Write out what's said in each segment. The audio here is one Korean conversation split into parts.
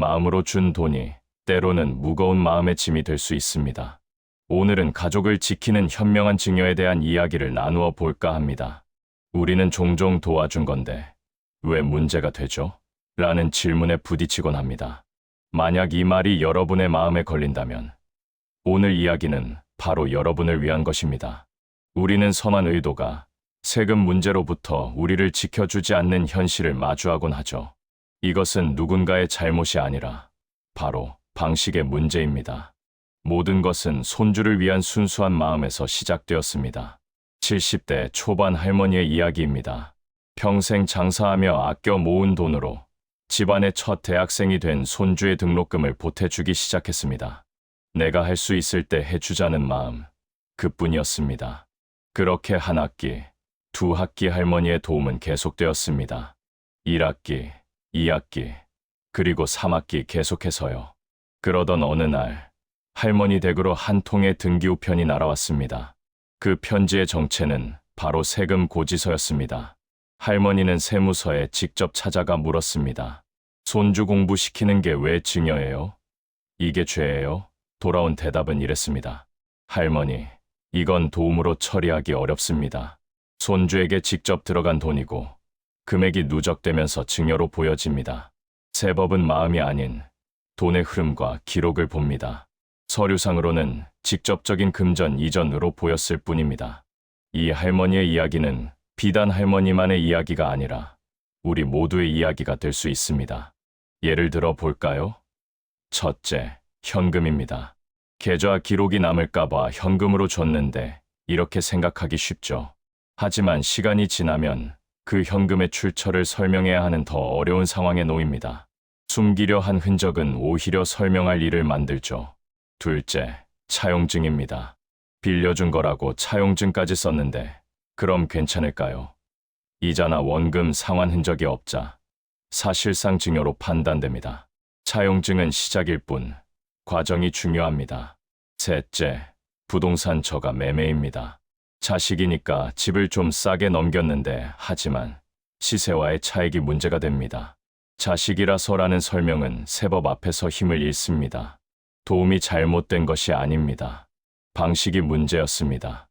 마음으로 준 돈이 때로는 무거운 마음의 짐이 될 수 있습니다. 오늘은 가족을 지키는 현명한 증여에 대한 이야기를 나누어 볼까 합니다. 우리는 종종 도와준 건데 왜 문제가 되죠? 라는 질문에 부딪히곤 합니다. 만약 이 말이 여러분의 마음에 걸린다면 오늘 이야기는 바로 여러분을 위한 것입니다. 우리는 선한 의도가 세금 문제로부터 우리를 지켜주지 않는 현실을 마주하곤 하죠. 이것은 누군가의 잘못이 아니라 바로 방식의 문제입니다. 모든 것은 손주를 위한 순수한 마음에서 시작되었습니다. 70대 초반 할머니의 이야기입니다. 평생 장사하며 아껴 모은 돈으로 집안의 첫 대학생이 된 손주의 등록금을 보태주기 시작했습니다. 내가 할 수 있을 때 해주자는 마음, 그뿐이었습니다. 그렇게 한 학기, 두 학기 할머니의 도움은 계속되었습니다. 1학기, 2학기, 그리고 3학기 계속해서요. 그러던 어느 날, 할머니 댁으로 한 통의 등기우편이 날아왔습니다. 그 편지의 정체는 바로 세금 고지서였습니다. 할머니는 세무서에 직접 찾아가 물었습니다. 손주 공부시키는 게 왜 증여예요? 이게 죄예요? 돌아온 대답은 이랬습니다. 할머니, 이건 도움으로 처리하기 어렵습니다. 손주에게 직접 들어간 돈이고 금액이 누적되면서 증여로 보여집니다. 세법은 마음이 아닌 돈의 흐름과 기록을 봅니다. 서류상으로는 직접적인 금전 이전으로 보였을 뿐입니다. 이 할머니의 이야기는 비단 할머니만의 이야기가 아니라 우리 모두의 이야기가 될 수 있습니다. 예를 들어 볼까요? 첫째, 현금입니다. 계좌 기록이 남을까봐 현금으로 줬는데 이렇게 생각하기 쉽죠. 하지만 시간이 지나면 그 현금의 출처를 설명해야 하는 더 어려운 상황에 놓입니다. 숨기려 한 흔적은 오히려 설명할 일을 만들죠. 둘째, 차용증입니다. 빌려준 거라고 차용증까지 썼는데 그럼 괜찮을까요? 이자나 원금 상환 흔적이 없자 사실상 증여로 판단됩니다. 차용증은 시작일 뿐 과정이 중요합니다. 셋째, 부동산 저가 매매입니다. 자식이니까 집을 좀 싸게 넘겼는데 하지만 시세와의 차익이 문제가 됩니다. 자식이라서라는 설명은 세법 앞에서 힘을 잃습니다. 도움이 잘못된 것이 아닙니다. 방식이 문제였습니다.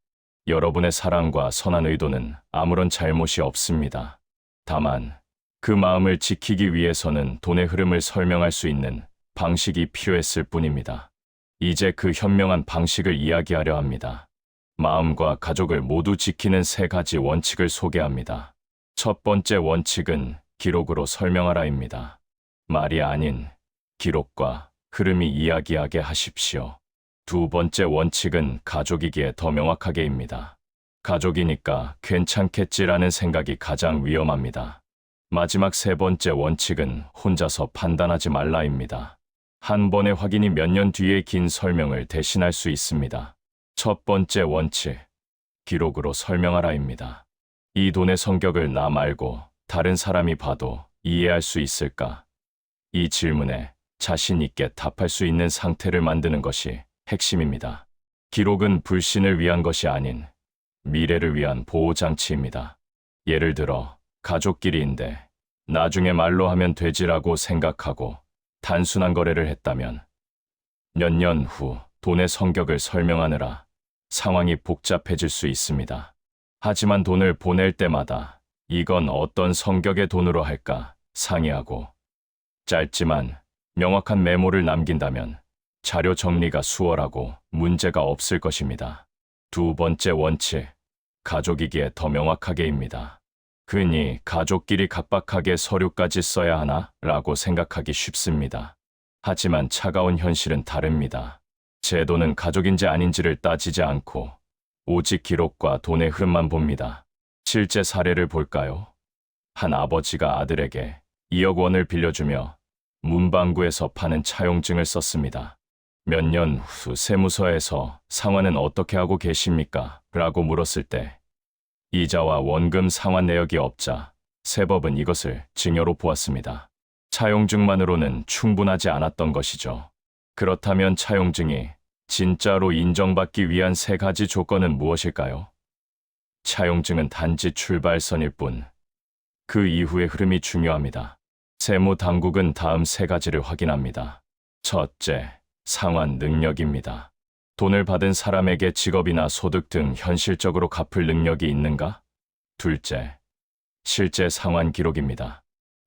여러분의 사랑과 선한 의도는 아무런 잘못이 없습니다. 다만 그 마음을 지키기 위해서는 돈의 흐름을 설명할 수 있는 방식이 필요했을 뿐입니다. 이제 그 현명한 방식을 이야기하려 합니다. 마음과 가족을 모두 지키는 세 가지 원칙을 소개합니다. 첫 번째 원칙은 기록으로 설명하라입니다. 말이 아닌 기록과 흐름이 이야기하게 하십시오. 두 번째 원칙은 가족이기에 더 명확하게입니다. 가족이니까 괜찮겠지라는 생각이 가장 위험합니다. 마지막 세 번째 원칙은 혼자서 판단하지 말라입니다. 한 번의 확인이 몇 년 뒤의 긴 설명을 대신할 수 있습니다. 첫 번째 원칙, 기록으로 설명하라입니다. 이 돈의 성격을 나 말고 다른 사람이 봐도 이해할 수 있을까? 이 질문에 자신 있게 답할 수 있는 상태를 만드는 것이 핵심입니다. 기록은 불신을 위한 것이 아닌 미래를 위한 보호장치입니다. 예를 들어 가족끼리인데 나중에 말로 하면 되지라고 생각하고 단순한 거래를 했다면 몇 년 후 돈의 성격을 설명하느라 상황이 복잡해질 수 있습니다. 하지만 돈을 보낼 때마다 이건 어떤 성격의 돈으로 할까 상의하고 짧지만 명확한 메모를 남긴다면 자료 정리가 수월하고 문제가 없을 것입니다. 두 번째 원칙, 가족이기에 더 명확하게입니다. 흔히 가족끼리 각박하게 서류까지 써야 하나? 라고 생각하기 쉽습니다. 하지만 차가운 현실은 다릅니다. 제 돈은 가족인지 아닌지를 따지지 않고 오직 기록과 돈의 흐름만 봅니다. 실제 사례를 볼까요? 한 아버지가 아들에게 2억 원을 빌려주며 문방구에서 파는 차용증을 썼습니다. 몇 년 후 세무서에서 상환은 어떻게 하고 계십니까? 라고 물었을 때 이자와 원금 상환 내역이 없자 세법은 이것을 증여로 보았습니다. 차용증만으로는 충분하지 않았던 것이죠. 그렇다면 차용증이 진짜로 인정받기 위한 세 가지 조건은 무엇일까요? 차용증은 단지 출발선일 뿐 그 이후의 흐름이 중요합니다. 세무 당국은 다음 세 가지를 확인합니다. 첫째, 상환 능력입니다. 돈을 받은 사람에게 직업이나 소득 등 현실적으로 갚을 능력이 있는가? 둘째, 실제 상환 기록입니다.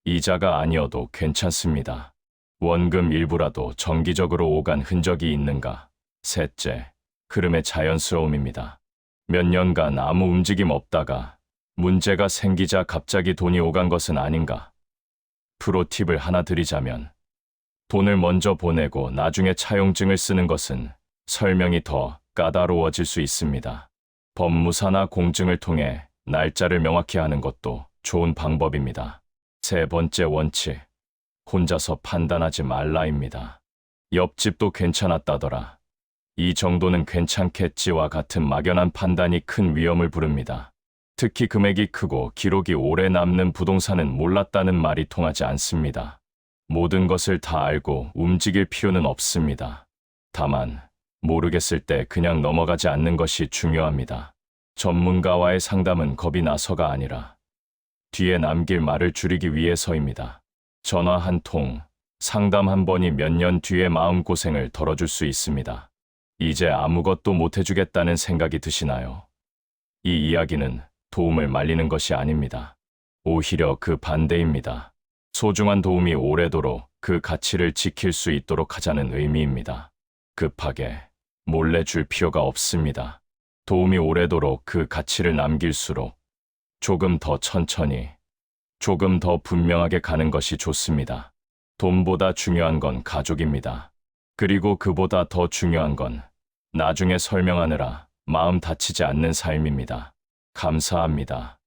이자가 아니어도 괜찮습니다. 원금 일부라도 정기적으로 오간 흔적이 있는가? 셋째, 흐름의 자연스러움입니다. 몇 년간 아무 움직임 없다가 문제가 생기자 갑자기 돈이 오간 것은 아닌가? 프로팁을 하나 드리자면, 돈을 먼저 보내고 나중에 차용증을 쓰는 것은 설명이 더 까다로워질 수 있습니다. 법무사나 공증을 통해 날짜를 명확히 하는 것도 좋은 방법입니다. 세 번째 원칙, 혼자서 판단하지 말라입니다. 옆집도 괜찮았다더라, 이 정도는 괜찮겠지와 같은 막연한 판단이 큰 위험을 부릅니다. 특히 금액이 크고 기록이 오래 남는 부동산은 몰랐다는 말이 통하지 않습니다. 모든 것을 다 알고 움직일 필요는 없습니다. 다만 모르겠을 때 그냥 넘어가지 않는 것이 중요합니다. 전문가와의 상담은 겁이 나서가 아니라 뒤에 남길 말을 줄이기 위해서입니다. 전화 한 통, 상담 한 번이 몇 년 뒤의 마음고생을 덜어줄 수 있습니다. 이제 아무것도 못해주겠다는 생각이 드시나요? 이 이야기는 도움을 말리는 것이 아닙니다. 오히려 그 반대입니다. 소중한 도움이 오래도록 그 가치를 지킬 수 있도록 하자는 의미입니다. 급하게 몰래 줄 필요가 없습니다. 도움이 오래도록 그 가치를 남길수록 조금 더 천천히, 조금 더 분명하게 가는 것이 좋습니다. 돈보다 중요한 건 가족입니다. 그리고 그보다 더 중요한 건 나중에 설명하느라 마음 다치지 않는 삶입니다. 감사합니다.